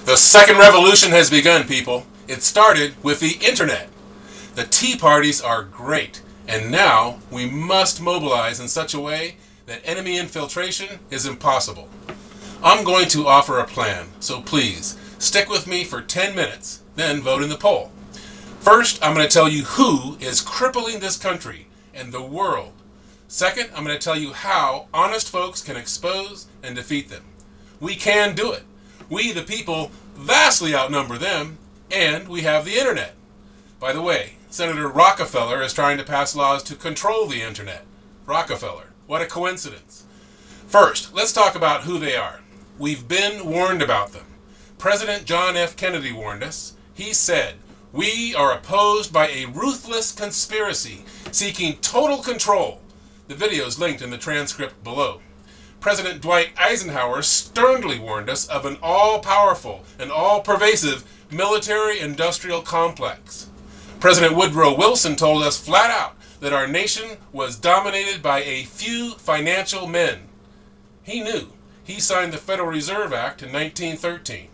The second revolution has begun, people. It started with the internet. The tea parties are great, and now we must mobilize in such a way that enemy infiltration is impossible. I'm going to offer a plan, so please stick with me for 10 minutes, then vote in the poll. First, I'm going to tell you who is crippling this country and the world. Second, I'm going to tell you how honest folks can expose and defeat them. We can do it. We, the people, vastly outnumber them, and we have the internet. By the way, Senator Rockefeller is trying to pass laws to control the internet. Rockefeller. What a coincidence. First, let's talk about who they are. We've been warned about them. President John F. Kennedy warned us. He said, "We are opposed by a ruthless conspiracy seeking total control." The video is linked in the transcript below. President Dwight Eisenhower sternly warned us of an all-powerful and all-pervasive military-industrial complex. President Woodrow Wilson told us flat out that our nation was dominated by a few financial men. He knew. He signed the Federal Reserve Act in 1913.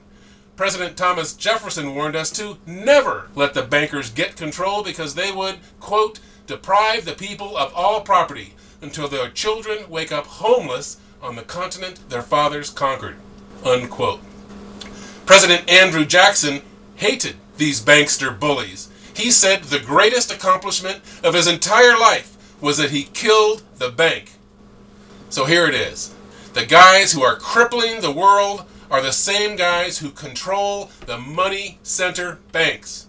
President Thomas Jefferson warned us to never let the bankers get control because they would, quote, deprive the people of all property until their children wake up homeless on the continent their fathers conquered, unquote. President Andrew Jackson hated these bankster bullies. He said the greatest accomplishment of his entire life was that he killed the bank. So here it is. The guys who are crippling the world are the same guys who control the money center banks.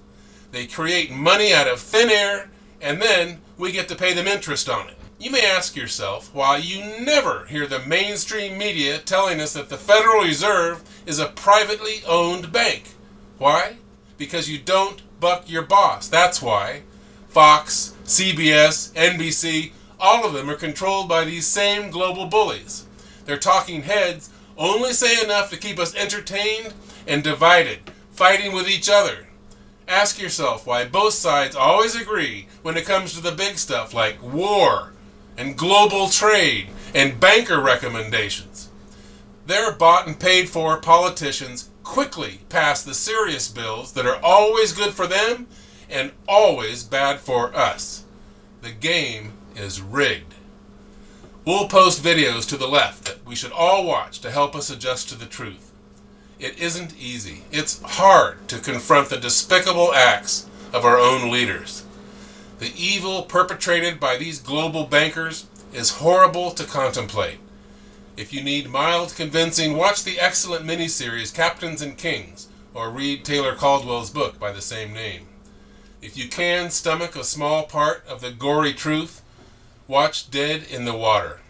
They create money out of thin air, and then we get to pay them interest on it. You may ask yourself why you never hear the mainstream media telling us that the Federal Reserve is a privately owned bank. Why? Because you don't buck your boss. That's why. Fox, CBS, NBC, all of them are controlled by these same global bullies. Their talking heads only say enough to keep us entertained and divided, fighting with each other. Ask yourself why both sides always agree when it comes to the big stuff like war and global trade and banker recommendations. Their bought and paid for politicians quickly pass the serious bills that are always good for them and always bad for us. The game is rigged. We'll post videos to the left that we should all watch to help us adjust to the truth. It isn't easy. It's hard to confront the despicable acts of our own leaders. The evil perpetrated by these global bankers is horrible to contemplate. If you need mild convincing, watch the excellent miniseries Captains and Kings, or read Taylor Caldwell's book by the same name. If you can stomach a small part of the gory truth, watch Dead in the Water.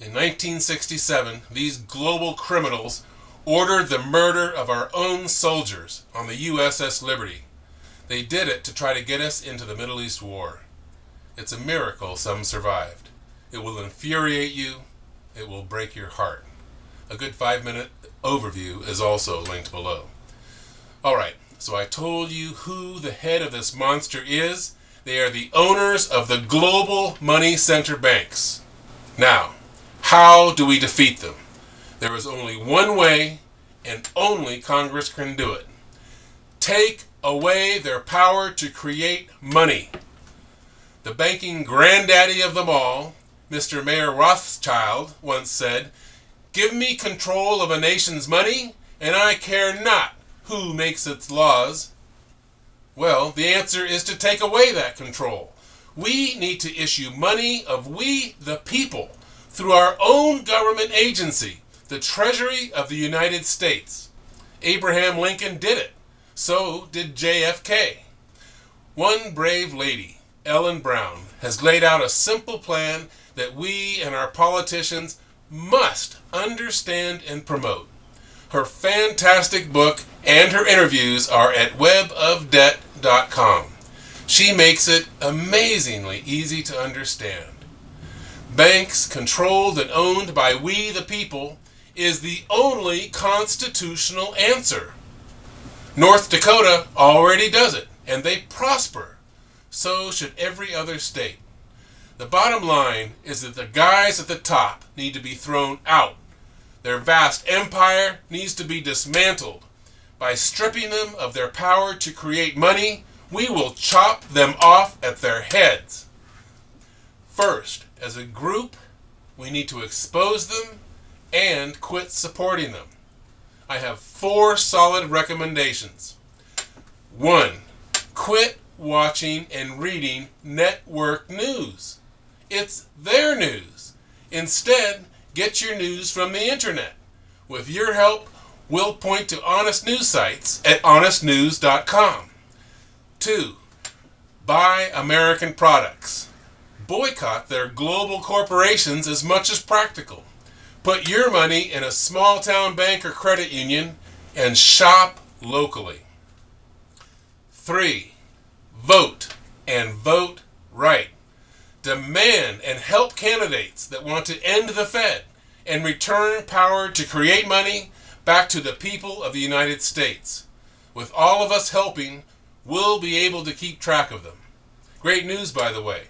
In 1967, these global criminals ordered the murder of our own soldiers on the USS Liberty. They did it to try to get us into the Middle East war. It's a miracle some survived. It will infuriate you. It will break your heart. A good 5-minute overview is also linked below. Alright, so I told you who the head of this monster is. They are the owners of the global money center banks. Now, how do we defeat them? There is only one way, and only Congress can do it. Take away their power to create money. The banking granddaddy of them all, Mr. Mayor Rothschild, once said, "Give me control of a nation's money, and I care not who makes its laws." Well, the answer is to take away that control. We need to issue money of we, the people, through our own government agency, the Treasury of the United States. Abraham Lincoln did it. So did JFK. One brave lady, Ellen Brown, has laid out a simple plan that we and our politicians must understand and promote. Her fantastic book and her interviews are at webofdebt.com. She makes it amazingly easy to understand. Banks controlled and owned by we the people is the only constitutional answer. North Dakota already does it, and they prosper. So should every other state. The bottom line is that the guys at the top need to be thrown out. Their vast empire needs to be dismantled, By stripping them of their power to create money, we will chop them off at their heads. First, as a group, we need to expose them and quit supporting them. I have 4 solid recommendations. 1. Quit watching and reading network news. It's their news. Instead, get your news from the internet. With your help, we'll point to honest news sites at honestnews.com. 2. Buy American products. Boycott their global corporations as much as practical. Put your money in a small town bank or credit union and shop locally. 3. Vote, and vote right. Demand and help candidates that want to end the Fed and return power to create money back to the people of the United States. With all of us helping, we'll be able to keep track of them. Great news, by the way.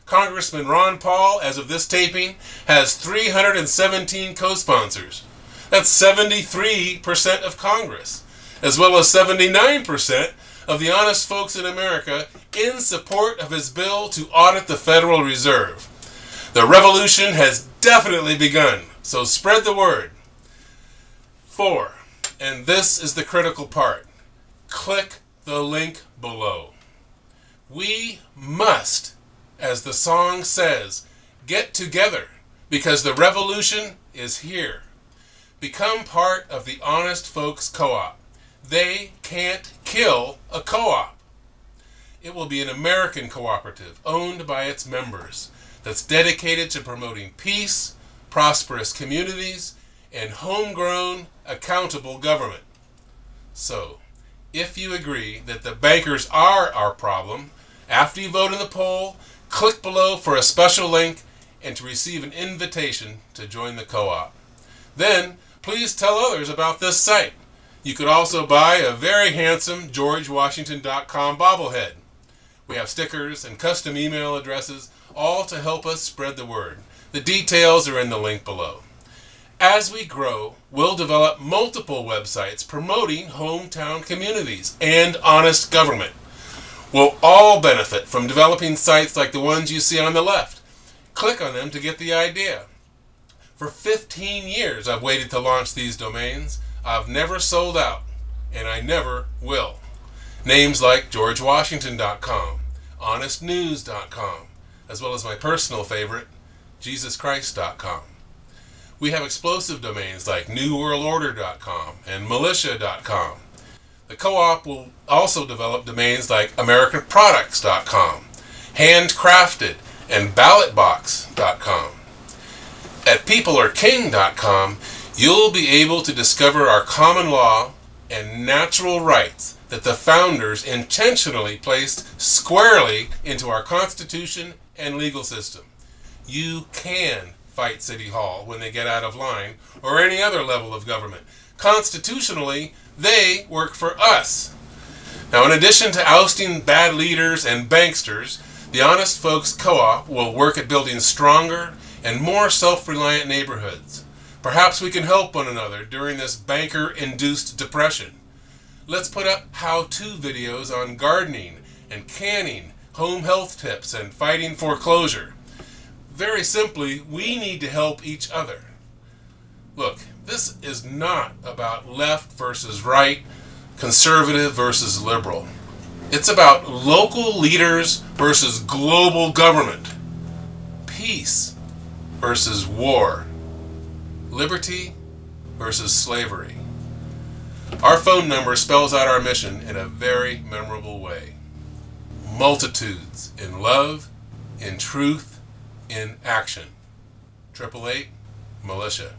Congressman Ron Paul, as of this taping, has 317 co-sponsors. That's 73% of Congress, as well as 79% of the honest folks in America in support of his bill to audit the Federal Reserve. The revolution has definitely begun, so spread the word. 4, and this is the critical part, click the link below. We must, as the song says, get together because the revolution is here. Become part of the Honest Folks Co-op. They can't kill a co-op. It will be an American cooperative owned by its members that's dedicated to promoting peace, prosperous communities, and homegrown, accountable government. So, if you agree that the bankers are our problem, after you vote in the poll, click below for a special link and to receive an invitation to join the co-op. Then, please tell others about this site. You could also buy a very handsome GeorgeWashington.com bobblehead. We have stickers and custom email addresses, all to help us spread the word. The details are in the link below. As we grow, we'll develop multiple websites promoting hometown communities and honest government. We'll all benefit from developing sites like the ones you see on the left. Click on them to get the idea. For 15 years I've waited to launch these domains. I've never sold out, and I never will. Names like GeorgeWashington.com, HonestNews.com, as well as my personal favorite, JesusChrist.com. We have explosive domains like NewWorldOrder.com and Militia.com. The co-op will also develop domains like AmericanProducts.com, Handcrafted, and BallotBox.com. At PeopleAreKing.com, you'll be able to discover our common law and natural rights that the founders intentionally placed squarely into our Constitution and legal system. You can fight City Hall when they get out of line, or any other level of government. Constitutionally, they work for us. Now, in addition to ousting bad leaders and banksters, the Honest Folks Co-op will work at building stronger and more self-reliant neighborhoods. Perhaps we can help one another during this banker-induced depression. Let's put up how-to videos on gardening and canning, home health tips, and fighting foreclosure. Very simply, we need to help each other. Look, this is not about left versus right, conservative versus liberal. It's about local leaders versus global government, peace versus war, liberty versus slavery. Our phone number spells out our mission in a very memorable way. Multitudes in love, in truth, in action. 888 Militia.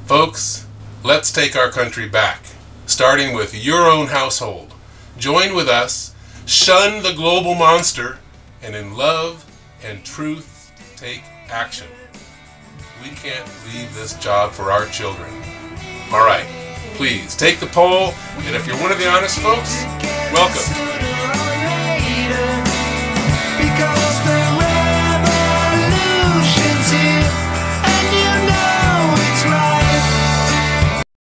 Folks, let's take our country back, starting with your own household. Join with us, shun the global monster, and in love and truth, take action. We can't leave this job for our children. All right, please take the poll, and if you're one of the honest folks, welcome.